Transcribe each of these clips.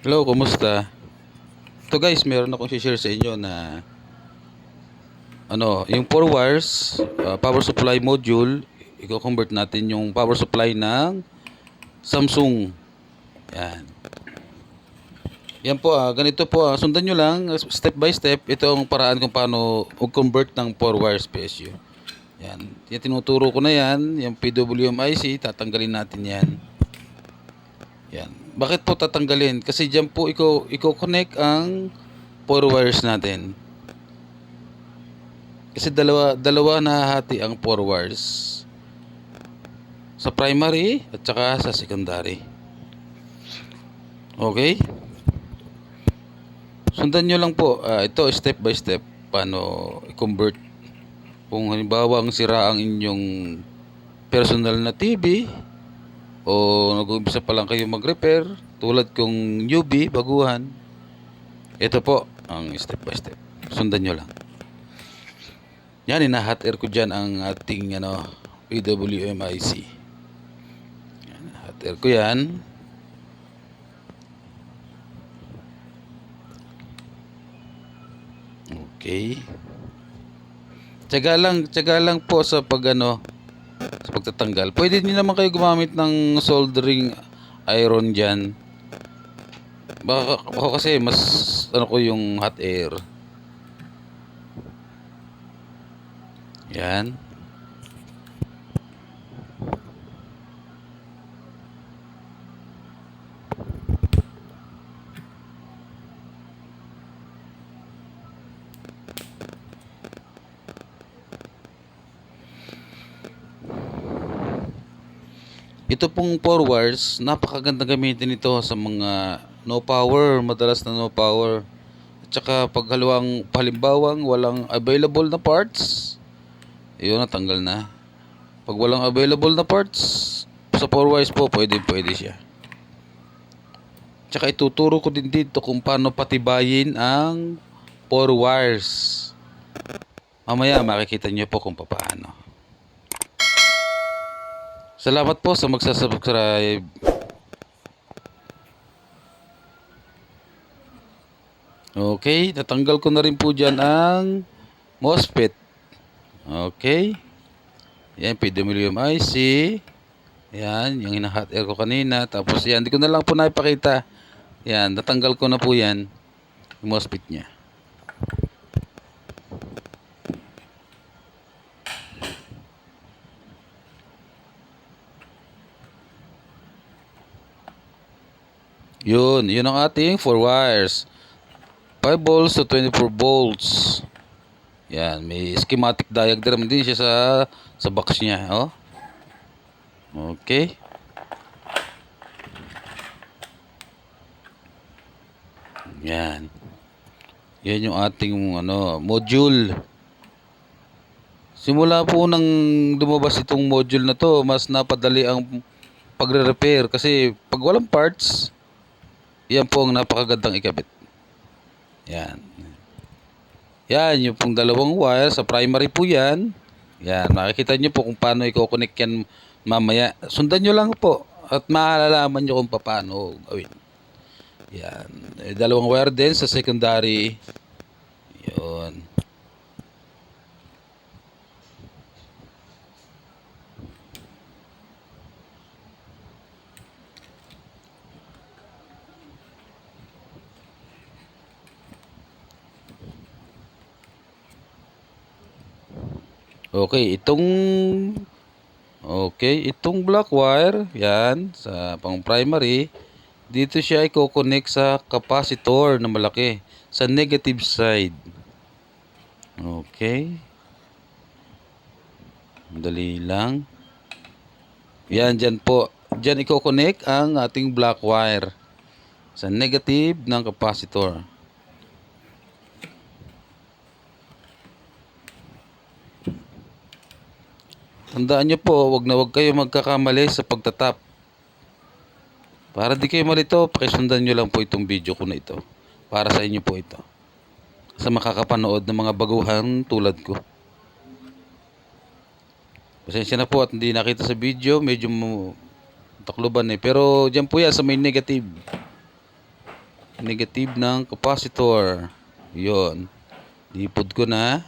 Hello, kumusta? Ito guys, meron akong share sa inyo na yung 4 wires power supply module, i-convert natin yung power supply ng Samsung. Yan. Yan po, ganito po, sundan nyo lang step by step itong paraan kung paano mag-convert ng 4 wires PSU. Yan. Yan, tinuturo ko na yan, yung PWM IC, tatanggalin natin yan. Yan. Bakit po tatanggalin? Kasi diyan po i-connect ang 4 wires natin. Kasi dalawa na hati ang 4 wires. Sa primary at saka sa secondary. Okay? Sundan nyo lang po. Ito step by step. Paano i-convert. Kung halimbawa ang sira ang inyong personal na TV o nag-uumpisa pa lang kayo mag-repair tulad kong newbie, baguhan. Ito po ang step by step. Sundan nyo lang. Yan, ina-hot air ko dyan ang ating PWMIC. Yan, hot air ko yan. Okay. Tiyaga lang po sa sa pagtatanggal. Pwede niyo naman kayo gumamit ng soldering iron dyan. Baka ako kasi mas ko yung hot air. Yan. Ito pong 4 wires, napakaganda gamitin ito sa mga no power, madalas na no power. At saka pag halimbawang walang available na parts, yun, natanggal na. Pag walang available na parts, sa 4 wires po, pwede siya. Tsaka ituturo ko din dito kung paano patibayin ang 4 wires. Mamaya makikita nyo po kung paano. Salamat po sa magsasubscribe. Okay, natanggal ko na rin po dyan ang MOSFET. Okay. Yan, PWM IC. Yan, yung hina-hot air ko kanina. Tapos yan, hindi ko na lang po naipakita. Yan, natanggal ko na po yan. Yung MOSFET niya. Yun ang ating 4 wires. 5 volts to 24 volts. Yan, may schematic diagram din siya sa box niya, oh. Okay. Yan. Yan yung ating module. Simula po nang lumabas itong module na to, mas napadali ang pagre-repair kasi pag walang parts, yan po ang napakagandang ikabit. Yan. Yan, yung pong dalawang wire sa primary po yan. Yan, makikita nyo po kung paano i-connect yan mamaya. Sundan nyo lang po at malalaman nyo kung paano gawin. Yan. Dalawang wire din sa secondary. Yun. Okay, itong black wire, yan, sa pang primary, dito siya i-connect sa capacitor na malaki, sa negative side. Okay. Dali lang. Yan, dyan po. Dyan i-connect ang ating black wire sa negative ng capacitor. Tandaan nyo po, wag kayo magkakamali sa pagtatap. Para di kayo malito, pakisundan nyo lang po itong video ko na ito. Para sa inyo po ito. Sa makakapanood ng mga baguhan tulad ko. Pasensya na po at hindi nakita sa video, medyo takluban eh. Pero dyan po yan sa may negative. negative ng capacitor. Yun. Lipod ko na.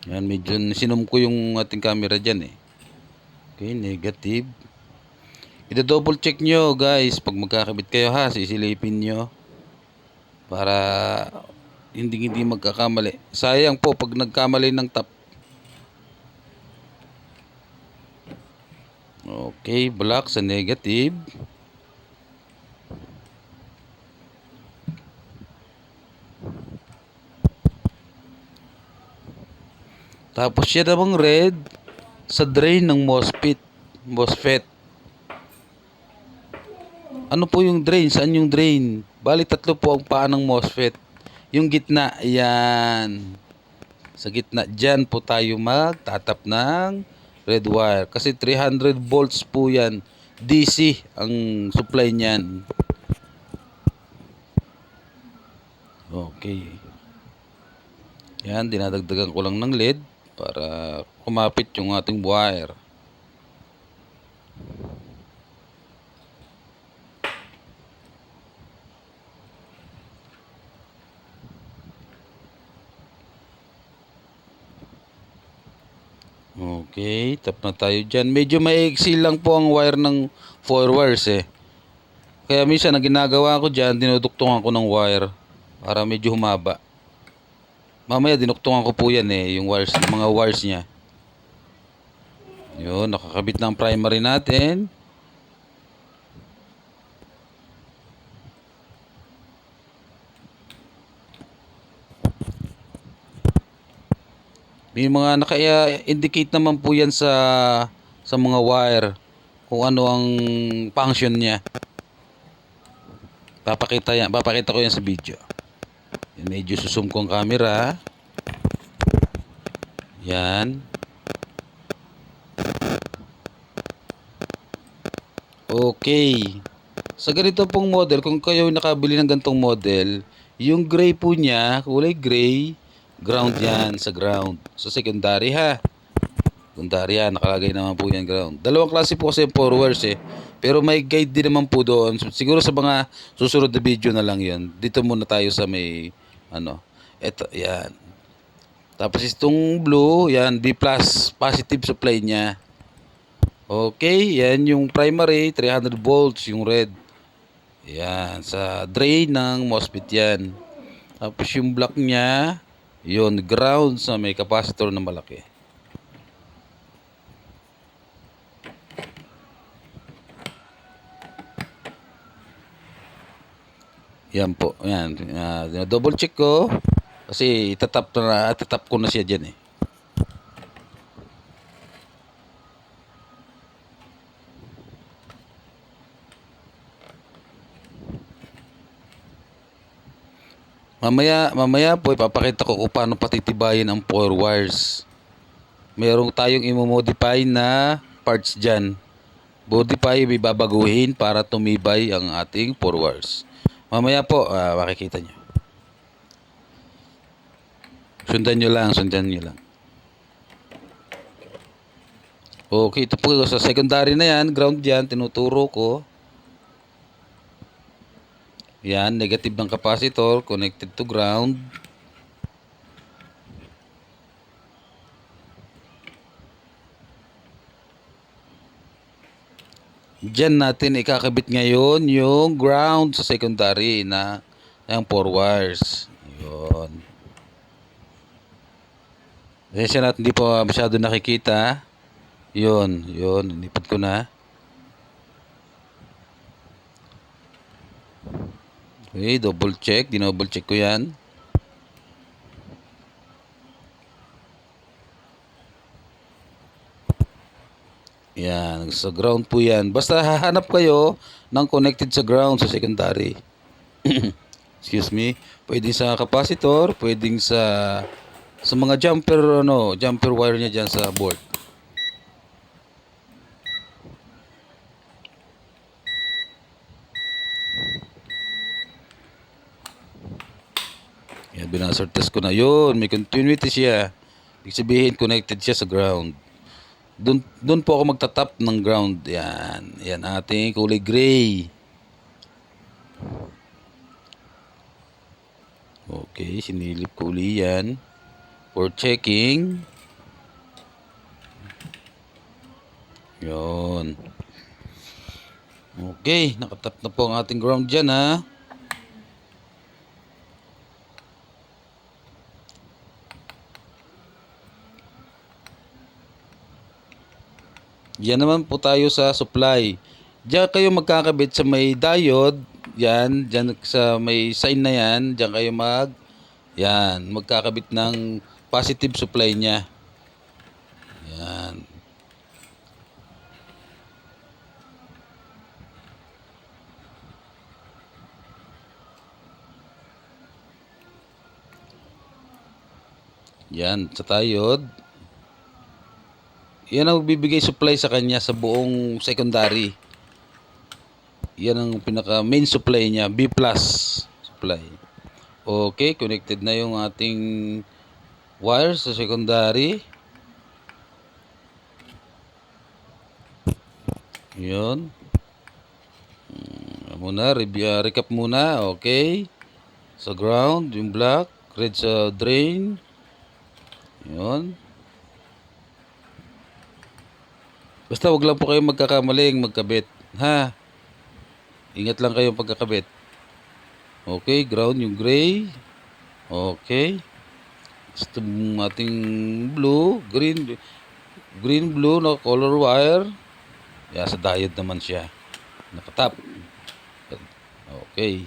Yan, medyo sinom ko yung ating camera dyan eh. Okay, negative. Ito-double check nyo guys. Pag magkakabit kayo ha, sisilipin nyo. Para hindi magkakamali. Sayang po pag nagkamali ng tap. Okay, black sa negative. Tapos siya namang red sa drain ng MOSFET. Ano po yung drain? Saan yung drain? Bali tatlo po ang paa ng MOSFET. Yung gitna, yan. Sa gitna, dyan po tayo magtatap ng red wire. Kasi 300 volts po yan. DC ang supply niyan. Okay. Yan, dinadagdagan ko lang ng LED para kumapit yung ating wire. Okay, tap na tayo dyan. Medyo maiksi lang po ang wire ng 4 wires eh. Kaya minsan na ginagawa ko dyan, dinuduktungan ko ng wire para medyo humaba. Mamaya dinuktungan ko po yan eh, yung wires, mga wires niya. Yun, nakakabit na ang primary natin. May mga naka-indicate naman po yan sa mga wire kung ano ang function niya. Papakita ko yan sa video. Yan, medyo susum ko ang camera. Yan. Okay. Sa ganito pong model, kung kayo nakabili ng ganitong model, yung gray po niya, kulay gray, ground yan sa ground. Sa secondary ha. Secondary yan, nakalagay naman po yan ground. Dalawang klase po kasi yung 4 wires eh. Pero may guide din naman po doon. Siguro sa mga susunod na video na lang yun. Dito muna tayo sa may, eto, yan. Tapos itong blue, yan, B+, positive supply niya. Okay, yan yung primary, 300 volts, yung red. Yan, sa drain ng MOSFET yan. Tapos yung black niya, yun, ground sa may capacitor na malaki. Yan po, yan. Double check ko. Kasi itatap ko na siya dyan eh. Mamaya po ipapakita ko kung paano patitibayin ang 4 wires. Mayroong tayong i-modify na parts dyan. Modify, may babaguhin para tumibay ang ating 4 wires. Mamaya po, makikita nyo. Sundan nyo lang. Okay, ito po sa secondary na yan, ground yan, tinuturo ko. Yan, negative ng capacitor, connected to ground. Diyan natin ikakabit ngayon yung ground sa secondary na yung 4 wires. Yun. Pasensya natin, hindi pa masyado nakikita. Yun, nilipad ko na. Okay, double check, ko yan. Yan, sa ground po yan. Basta hahanap kayo ng connected sa ground sa secondary. Excuse me. Pwedeng sa capacitor, pwedeng sa mga jumper wire niya dyan sa board. Yan, binasort test ko na yun. May continuity siya. Ibig sabihin, connected siya sa ground. Doon po ako magtatap ng ground. Yan. Yan ating kulay gray. Okay, sinilip ko uli yan. For checking. Yun. Okay, nakatap na po ang ating ground dyan ha. Yan naman po tayo sa supply. Diyan kayo magkakabit sa may diode. Yan, diyan sa may sign na yan. Diyan kayo magkakabit ng positive supply niya. Yan. Yan, sa diode. Yan ang bibigay supply sa kanya sa buong secondary. Yan ang pinaka main supply niya, B+ supply. Okay, connected na yung ating wire sa secondary. Yun. Recap muna. Okay. Sa ground, yung black. Red sa drain. Yun. Basta wag lang po kayo magkakamaling magkabit. Ha? Ingat lang kayo pagkakabit. Okay, ground yung gray. Okay. Gusto ating blue, green, blue na color wire. Yeah, sa diode naman siya. Nakatap. Okay.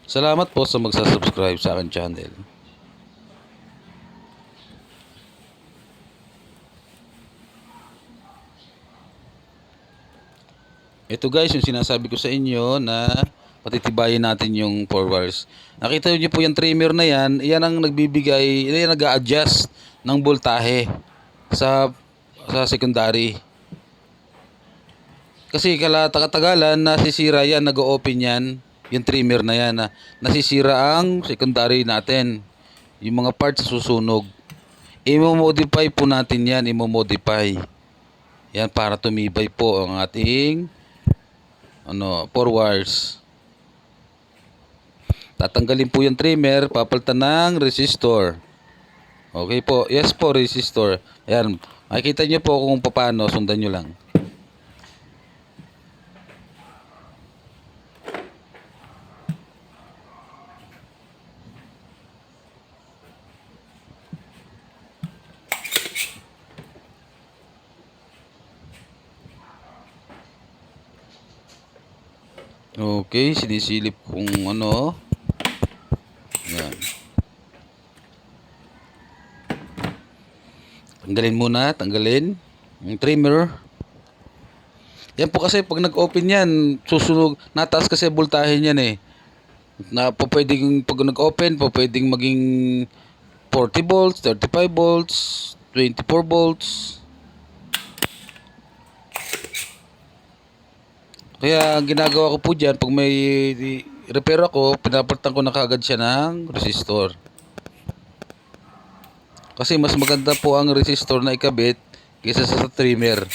Salamat po sa magsasubscribe sa akin channel. Ito guys, yung sinasabi ko sa inyo na patitibayin natin yung 4 wires. Nakita niyo po yung trimmer na yan, yan ang nagbibigay, yan nag-a-adjust ng voltahe sa secondary. Kasi katagalan nasisira yan, nag-o-open yan, yung trimmer na yan, nasisira ang secondary natin. Yung mga parts susunog. I-modify po natin yan, Yan para tumibay po ang ating 4 wires. Tatanggalin po yung trimmer, papalitan ng resistor. Okay po, yes po, resistor. Ayan, makikita nyo po kung paano, sundan nyo lang. Okay, sinisilip kung ano. Yan. Tanggalin yung trimmer. Yan po kasi pag nag-open yan, susunog, nataas kasi voltahe niyan eh. Pwedeng pag nag-open, pwedeng maging 40 volts, 35 volts, 24 volts. Kaya ang ginagawa ko po dyan, pag may repair ako, pinapalitan ko na kagad siya ng resistor. Kasi mas maganda po ang resistor na ikabit kaysa sa trimmer.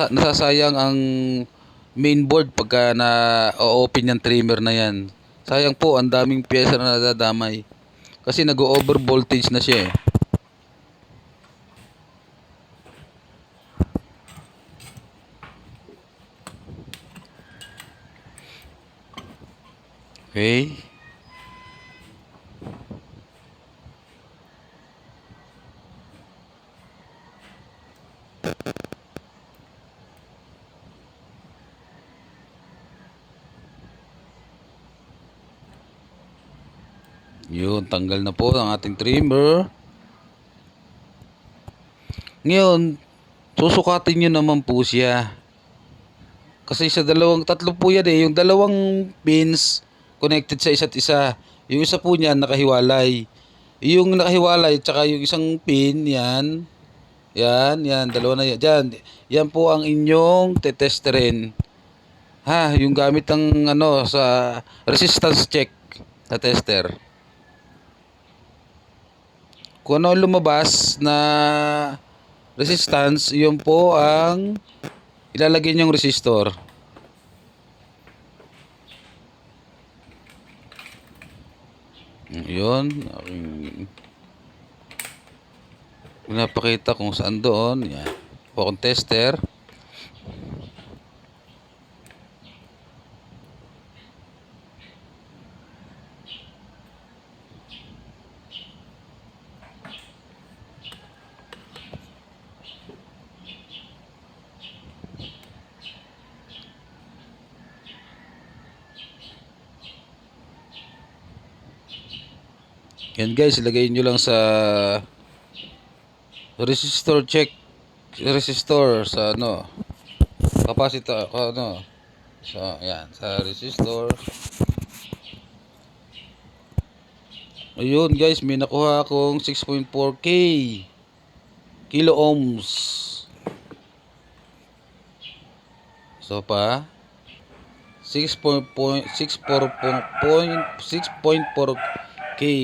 Nasasayang ang mainboard pagka na-open yung trimmer na yan. Sayang po, ang daming pyesa na nadadamay. Kasi nag-over voltage na siya eh. Okay. Yun, tanggal na po ang ating trimmer. Ngayon, susukatin nyo naman po siya. Kasi tatlo po yan eh. Yung dalawang pins connected sa isa't isa. Yung isa po niyan nakahiwalay. Yung nakahiwalay tsaka yung isang pin, yan. Yan, dalawa na yan. Diyan, yan po ang inyong tetesterin. Ha, yung gamit ng ano sa resistance check sa tester. Kung ano ang lumabas na resistance, yun po ang ilalagay niyong resistor. Yun, aking pinapakita kung saan doon. Yan. Po akong tester. Yan guys, ilagay nyo lang sa resistor check, resistor sa ano, capacitor, ano, sa yan, sa resistor. Ayun guys, may nakuha akong 6.4k kilo ohms. So pa 6.4k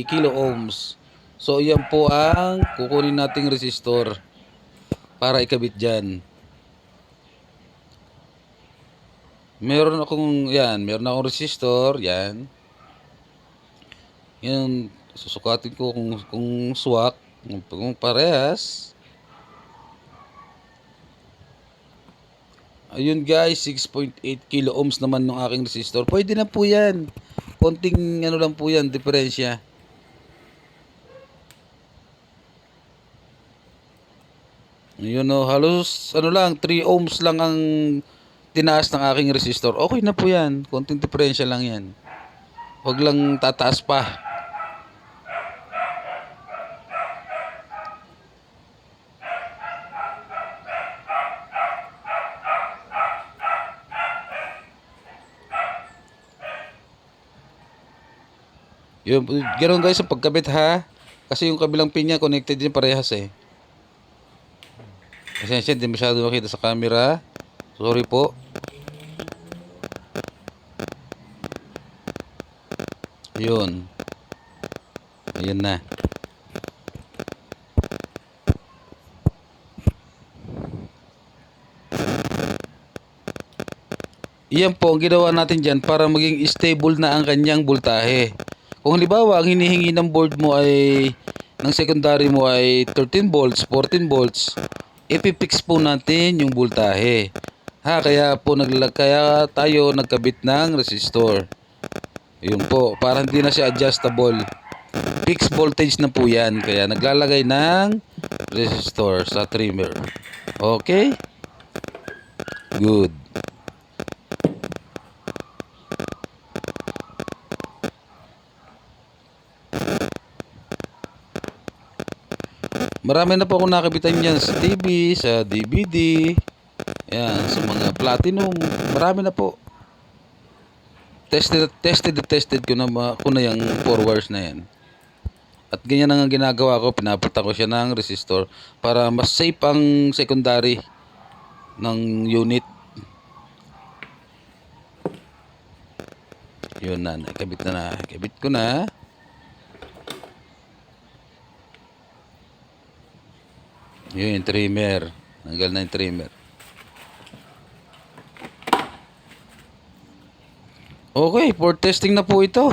kilo ohms. So yan po ang kukunin nating resistor para ikabit dyan. Meron akong resistor, yan. Yan, susukatin ko kung swak, kung parehas. Ayun guys, 6.8 kilo ohms naman ng aking resistor. Pwede na po yan. Konting ano lang po yan, diferensya. Ayun o, halos ano lang, 3 ohms lang ang tinaas ng aking resistor. Okay na po yan. Konting diferensya lang yan. Huwag lang tataas pa. Yun, ganoon guys sa pagkabit ha. Kasi yung kabilang pin niya connected din parehas eh. Pasensya, hindi masyado makita sa camera. Sorry po. Yun. Ayan na. Iyan po ang ginawa natin dyan para maging stable na ang kanyang voltahe. Kung halimbawa ang hinihingi ng board mo ay ng secondary mo ay 13 volts, 14 volts, ipipix po natin yung voltahe. Ha, kaya tayo nagkabit ng resistor. Yun po, para hindi na siya adjustable. Fixed voltage na po yan. Kaya naglalagay ng resistor sa trimmer. Okay? Good. Marami na po akong nakabitan yan sa TV, sa DVD, yan, sa mga platinum. Marami na po. Tested ko na yung 4 wires na yan. At ganyan ang ginagawa ko, pinapunta ko siya ng resistor para mas safe ang secondary ng unit. Yun na, nakabit na. Nakabit ko na. Yun yung trimmer. Nanggal na yung trimmer. Okay, for testing na po ito.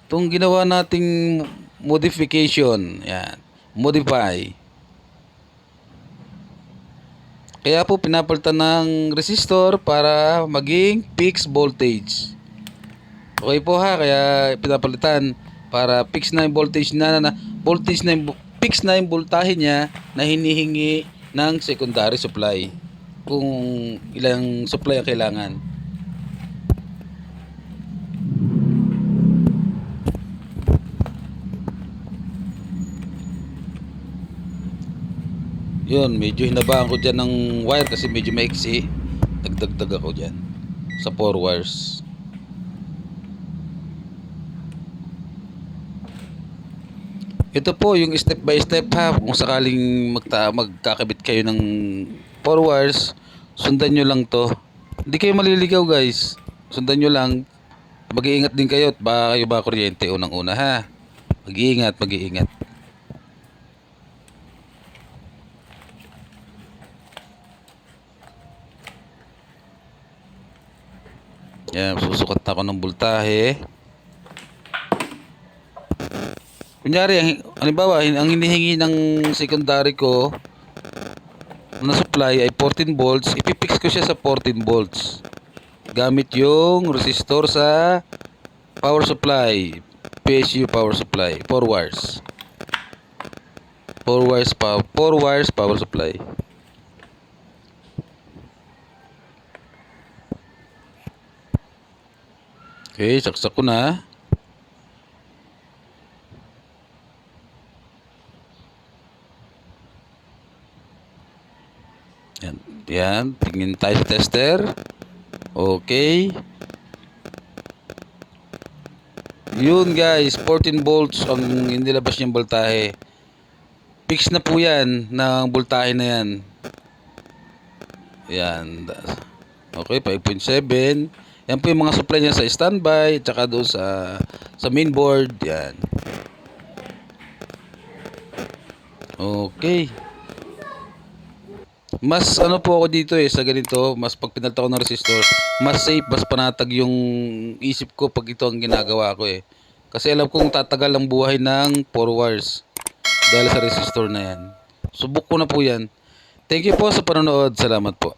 Itong ginawa nating modification. Yan. Modify. Kaya po pinapalitan ng resistor para maging fixed voltage. Okay po ha, kaya pinapalitan para fix na yung voltage fix na yung voltahe niya na hinihingi ng secondary supply. Kung ilang supply ang kailangan. Yun, medyo hinabaan ko dyan ng wire kasi medyo maiksi. Dagdag ako dyan sa 4 wires. Ito po yung step by step ha. Kung sakaling magkakabit kayo ng 4 wires, sundan nyo lang to. Hindi kayo maliligaw guys. Sundan nyo lang. Mag-iingat din kayo at baka kayo ba kuryente unang-una ha. Mag-iingat, mag-iingat. Yan, susukat na ako ng voltahe. Kunyari, halimbawa, ang hinihingi ng secondary ko na supply ay 14 volts, ipipix ko siya sa 14 volts. Gamit yung resistor sa power supply, PSU power supply, 4 wires. 4 wires power supply. Okay, saksak ko na. Yan, yan, tingin tayo sa tester. Okay. Yun guys, 14 volts ang inilabas niyang voltahe. Fix na po yan ng voltahe na yan. Yan. Okay, 5.7. Yan po yung mga supply niya sa standby, tsaka doon sa mainboard. Yan. Okay. Mas ano po ako dito sa ganito, mas pag pinalta ko ng resistor, mas safe, mas panatag yung isip ko pag ito ang ginagawa ko Kasi alam kong tatagal ang buhay ng 4 wires dahil sa resistor na yan. Subok ko na po yan. Thank you po sa panonood. Salamat po.